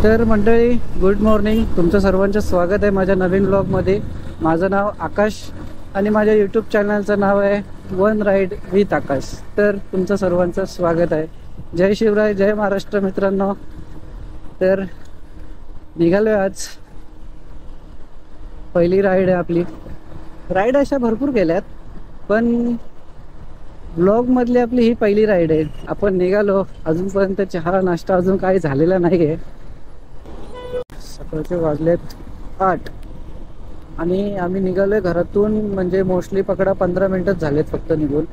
तर मंडळी, good morning. तुमचं सर्वांचं स्वागत आहे माझ्या नवीन ब्लॉगमध्ये. माझं नाव आकाश आणि माझ्या यूट्यूब चॅनलचं नाव आहे वन राईड विथ आकाश. तर तुमचं सर्वांचं स्वागत आहे. जय शिवराय, जय महाराष्ट्र मित्रांनो. तर निघालो आज. पहिली राईड आहे आपली. राईड अशा भरपूर केल्यात, पण ब्लॉगमधली आपली ही पहिली राईड आहे. आपण निघालो. अजूनपर्यंत चहा नाश्ता अजून काही झालेला नाही आहे. सकाळचे वाजलेत 8 आणि आम्ही निघालोय घरातून. म्हणजे मोस्टली पकडा 15 मिनिटच झालेत फक्त निघून.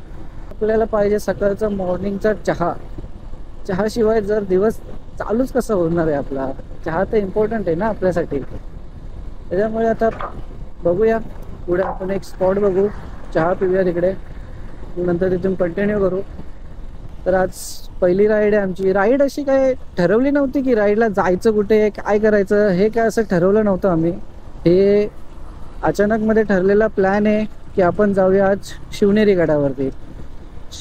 आपल्याला पाहिजे सकाळचा मॉर्निंगचा चहा. चहाशिवाय जर दिवस चालूच कसं होणार आहे आपला. चहा तर इम्पॉर्टंट आहे ना आपल्यासाठी. त्याच्यामुळे आता बघूया पुढे आपण एक स्पॉट बघू, चहा पिऊया तिकडे, नंतर तिथून कंटिन्यू करू. तर आज पहिली राईड आहे आमची. राईड अशी काय ठरवली नव्हती की राईडला जायचं कुठे, काय करायचं, हे काय असं ठरवलं नव्हतं आम्ही. हे अचानक मध्ये ठरलेला प्लॅन आहे की आपण जाऊया आज शिवनेरी गडावरती.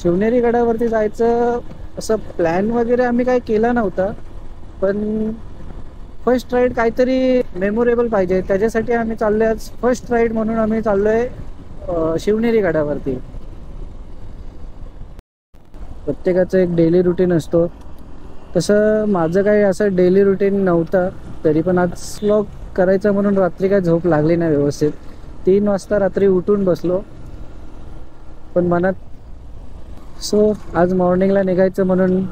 शिवनेरी गडावरती जायचं असं प्लॅन वगैरे आम्ही काय केला नव्हता, पण फर्स्ट राईड काहीतरी मेमोरेबल पाहिजे, त्याच्यासाठी आम्ही चाललोय आज. फर्स्ट राईड म्हणून आम्ही चाललोय शिवनेरी गडावरती. प्रत्येकाचं एक डेली रुटीन असतो, तसं माझं काही असं डेली रुटीन नव्हतं. तरी पण आज व्लॉग करायचं म्हणून रात्री काय झोप लागली नाही व्यवस्थित. 3 वाजता रात्री उठून बसलो, पण मनात आज मॉर्निंगला निघायचं म्हणून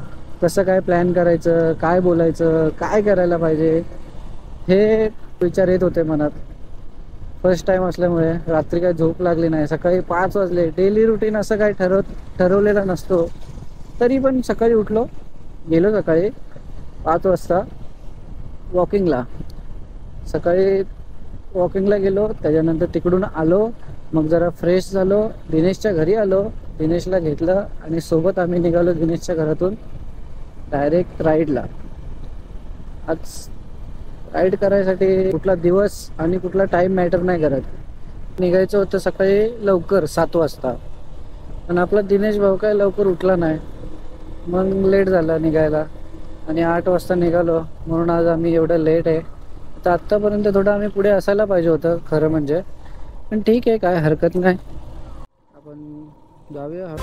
कसं काय प्लॅन करायचं, काय बोलायचं, काय करायला पाहिजे, हे विचार येत होते मनात. फर्स्ट टाइम असल्यामुळे रात्री काय झोप लागली नाही. सकाळी 5 वाजले. डेली रुटीन असं काय ठरवलेला नसतो, तरी पण सकाळी उठलो, गेलो सकाळी 5 वाजता वॉकिंगला. सकाळी वॉकिंगला गेलो, त्याच्यानंतर तिकडून आलो, मग जरा फ्रेश झालो, दिनेशच्या घरी आलो, दिनेशला घेतलं आणि सोबत आम्ही निघालो दिनेशच्या घरातून डायरेक्ट राईडला. आज राईड करायसाठी कुठला दिवस आणि कुठला टाईम मॅटर नाही करत. निघायचं होतं सकाळी लवकर 7 वाजता, पण आपला दिनेश भाऊ काय लवकर उठला नाही, मग लेट झालं निघायला आणि 8 वाजता निघालो. म्हणून आज आम्ही एवढं लेट आहे. तर आत्तापर्यंत थोडं आम्ही पुढे असायला पाहिजे होतं खरं म्हणजे, पण ठीक आहे, काय हरकत नाही. आपण जाऊया.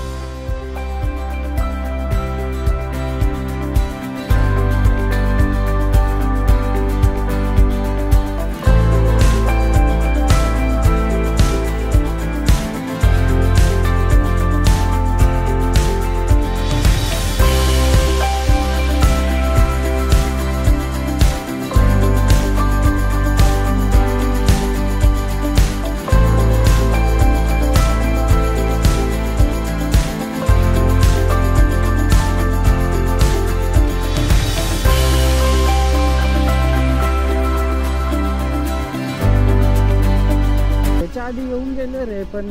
आधी येऊन गेले रे, पण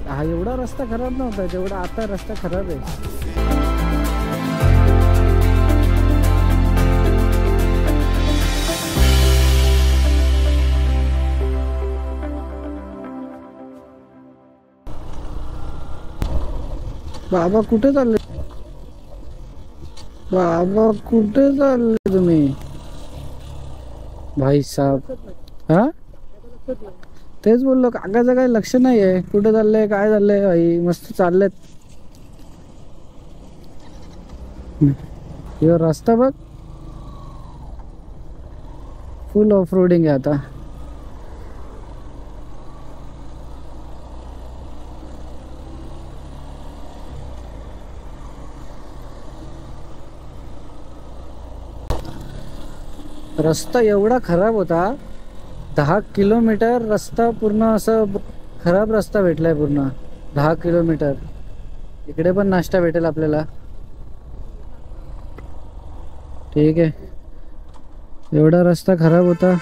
हा एवढा रस्ता खराब नव्हता जेवढा आता रस्ता खराब आहे. बाबा कुठे चालले? बाबा कुठे चालले तुम्ही भाई साहब? हा तेच बोललो, काकाचं काही लक्ष नाही आहे. कुठे चाललंय, काय चाललंय? भाई मस्त चाललेत. यो रस्ता बघ, फुल ऑफ रोडिंग आहे आता. रस्ता एवढा खराब होता, 10 किलोमीटर रस्ता पूर्ण असं खराब रस्ता भेटलाय पूर्ण 10 किलोमीटर. इकडे पण नाश्ता भेटेल आपल्याला. ठीक आहे. एवढा रस्ता खराब होता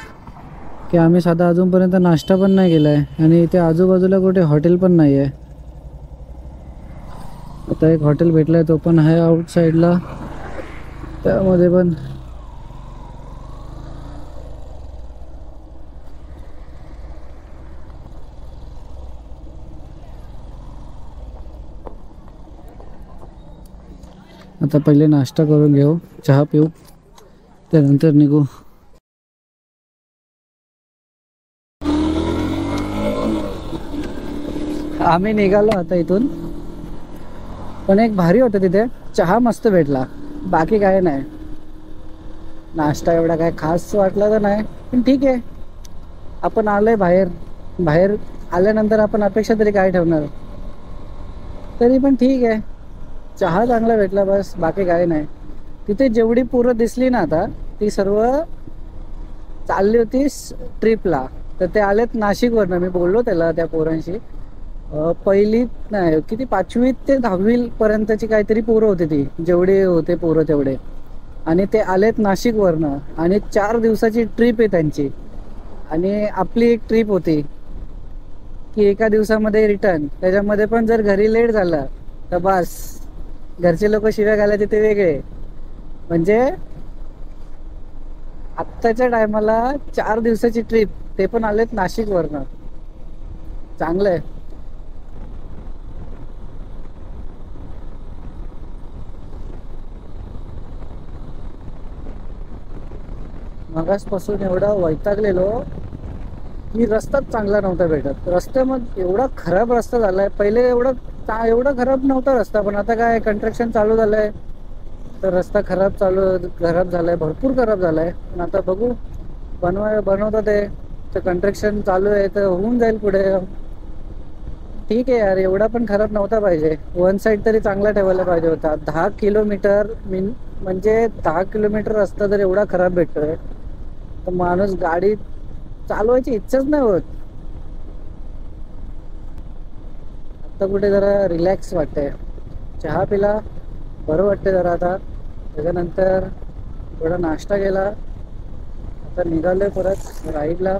की आम्ही साधा अजूनपर्यंत नाश्ता पण नाही केलाय आणि इथे आजूबाजूला कुठे हॉटेल पण नाही आहे. आता एक हॉटेल भेटलाय, तो पण आहे आउट साईडला. त्यामध्ये पण आता पहिले नाश्ता करून घेऊ, चहा पिऊ, त्यानंतर निघू. आम्ही निघालो आता इथून. पण एक भारी होतं तिथे, चहा मस्त भेटला, बाकी काय नाही. नाश्ता एवढा काय खास वाटला तर नाही, पण ठीक आहे. आपण आलोय बाहेर, बाहेर आल्यानंतर आपण अपेक्षा तरी काय ठेवणार. तरी पण ठीक आहे, चहा चांगला भेटला बस, बाकी काय नाही. तिथे जेवढी पोरं दिसली ना आता, ती सर्व चालली होती ट्रिपला. तर ते आलेत नाशिकवरनं. मी बोललो त्याला, त्या पोरांशी. पहिली नाही, किती 5वी ते 10वी पर्यंतची काहीतरी पोरं होती ती, जेवढे होते पोरं तेवढे. आणि ते आलेत नाशिकवरनं, आणि 4 दिवसाची ट्रिप आहे त्यांची. आणि आपली एक ट्रिप होती की एका दिवसामध्ये रिटर्न. त्याच्यामध्ये पण जर घरी लेट झालं तर बस, घरचे लोक शिव्या घालायचे ते वेगळे. म्हणजे आत्ताच्या टायमाला 4 दिवसाची ट्रिप, ते पण आलेत नाशिकवरनं. चांगलं आहे. मगासपासून एवढा वैतागलेलो की रस्ताच चांगला नव्हता भेटत. रस्त्यामध्ये एवढा खराब रस्ता झालाय. पहिले एवढा खराब नव्हता रस्ता, पण आता काय कंस्ट्रक्शन चालू झालंय तर रस्ता खराब झालाय, भरपूर खराब झालाय. पण आता बघू, बनवतात ते, तर कंस्ट्रक्शन चालू आहे तर होऊन जाईल पुढे. ठीक आहे यार, एवढा पण खराब नव्हता पाहिजे. वन साईड तरी चांगला ठेवायला पाहिजे होता. 10 किलोमीटर म्हणजे 10 किलोमीटर रस्ता जर एवढा खराब भेटतोय तर माणूस गाडी चालवायची इच्छाच नाही होत. आता कुठे जरा रिलॅक्स वाटतंय, चहा पिला, बरं वाटतंय जरा आता. त्याच्यानंतर थोडा नाश्ता केला. आता निघालोय परत राईडला.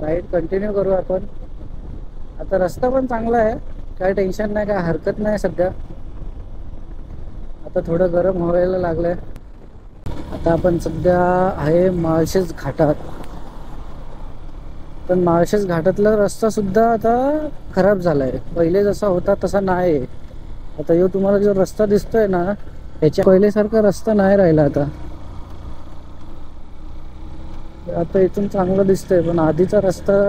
राईड कंटिन्यू करू आपण. आता रस्ता पण चांगला आहे, काय टेन्शन नाही, काय हरकत नाही सध्या. आता थोडं गरम व्हायला लागलंय. आता आपण सध्या आहे माळशेज घाटात. पण माळशेज घाटातला रस्ता सुद्धा आता खराब झालाय, पहिले जसा होता तसा नाही. आता यो तुम्हाला जो रस्ता दिसतोय ना, याच्या पहिल्यासारखा रस्ता नाही राहिला आता. आता इथून चांगलं दिसतंय, पण आधीचा रस्ता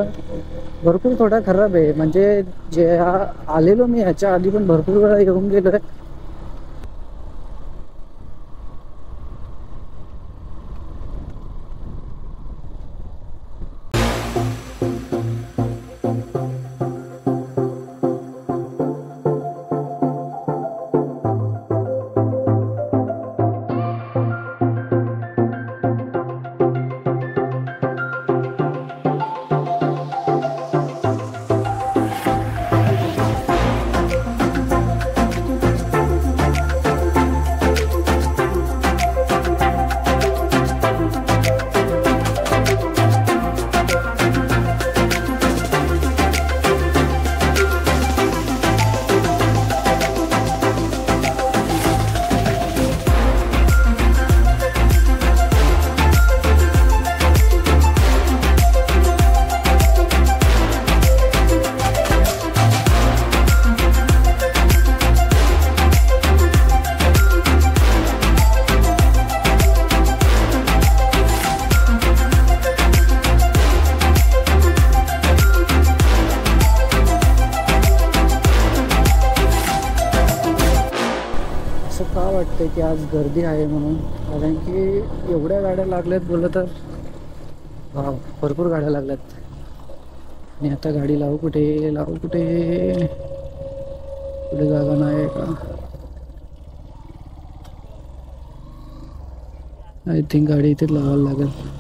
भरपूर थोडा खराब आहे. म्हणजे जे आलेलो मी ह्याच्या आधी पण भरपूर वेळा येऊन गेलोय. वाटतंय की आज गर्दी आहे म्हणून, कारण की एवढ्या गाड्या लागल्यात बोललं तर. वाव, भरपूर गाड्या लागल्यात. आणि आता गाडी लावू कुठे कुठे जागा नाही का? आय थिंक गाडी इथे लावायला लागेल.